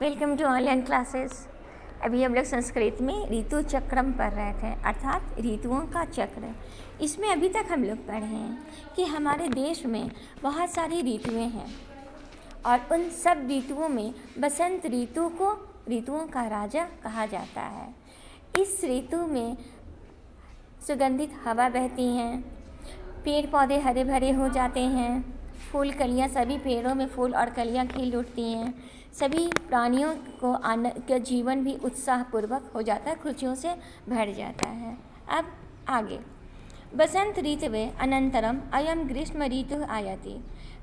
Welcome to online classes. अभी हम लोग संस्कृत में ऋतु चक्रम पढ़ रहे थे, अर्थात ऋतुओं का चक्र। इसमें अभी तक हम लोग पढ़े हैं कि हमारे देश में बहुत सारी ऋतुएं हैं और उन सब ऋतुओं में बसंत ऋतु को ऋतुओं का राजा कहा जाता है। इस ऋतु में सुगंधित हवा बहती हैं, पेड़ पौधे हरे भरे हो जाते हैं, फूल कलियाँ, सभी पेड़ों में फूल और कलियाँ खिल उठती हैं, सभी प्राणियों को का जीवन भी उत्साहपूर्वक हो जाता है, खुशियों से भर जाता है। अब आगे, बसंत ऋतवे अनंतरम अयम ग्रीष्म ऋतु आयाति।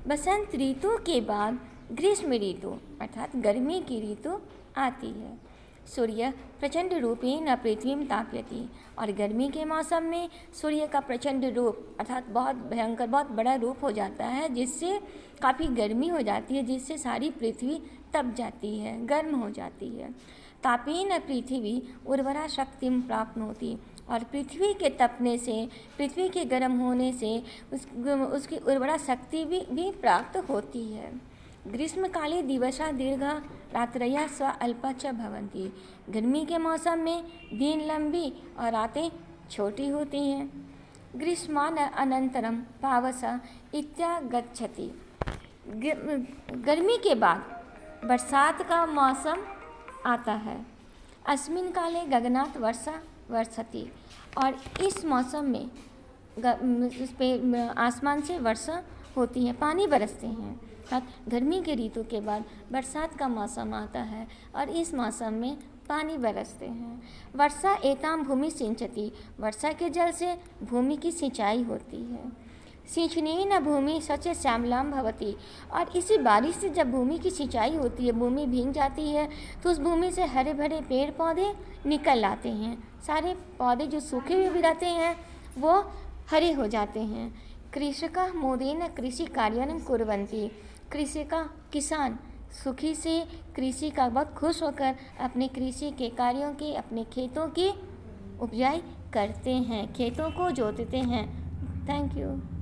बसंत ऋतु के बाद ग्रीष्म ऋतु अर्थात गर्मी की ऋतु आती है। सूर्य प्रचंड रूपेण पृथ्वी में तापयति, और गर्मी के मौसम में सूर्य का प्रचंड रूप अर्थात बहुत भयंकर, बहुत बड़ा रूप हो जाता है, जिससे काफ़ी गर्मी हो जाती है, जिससे सारी पृथ्वी तप जाती है, गर्म हो जाती है। तापेन पृथ्वी उर्वरा शक्ति प्राप्नोति, और पृथ्वी के तपने से, पृथ्वी के गर्म होने से उसकी उर्वरा शक्ति भी प्राप्त होती है। ग्रीष्मकाले दिवसा दीर्घा रात्रया स्व अल्पा च भवन्ति। गर्मी के मौसम में दिन लंबी और रातें छोटी होती हैं। ग्रीष्मान अनंतरम पावसा इत्यागच्छति। गर्मी के बाद बरसात का मौसम आता है। अस्मिन् काले गगनात् वर्षा वर्षति, और इस मौसम में उस पे आसमान से वर्षा होती है, पानी बरसते हैं। गर्मी के ऋतु के बाद बरसात का मौसम आता है और इस मौसम में पानी बरसते हैं। वर्षा एताम भूमि सिंचती, वर्षा के जल से भूमि की सिंचाई होती है। सिंचनेन भूमि सच श्यामलाम भवती, और इसी बारिश से जब भूमि की सिंचाई होती है, भूमि भीग जाती है, तो उस भूमि से हरे भरे पेड़ पौधे निकल आते हैं। सारे पौधे जो सूखे हुए भी रहते हैं वो हरे हो जाते हैं। कृषका मोदेन कृषि कार्यान कुर्वन्ति, किसान सुखी से कृषि का बहुत खुश होकर अपने कृषि के कार्यों की, अपने खेतों की उपजाई करते हैं, खेतों को जोतते हैं। Thank you.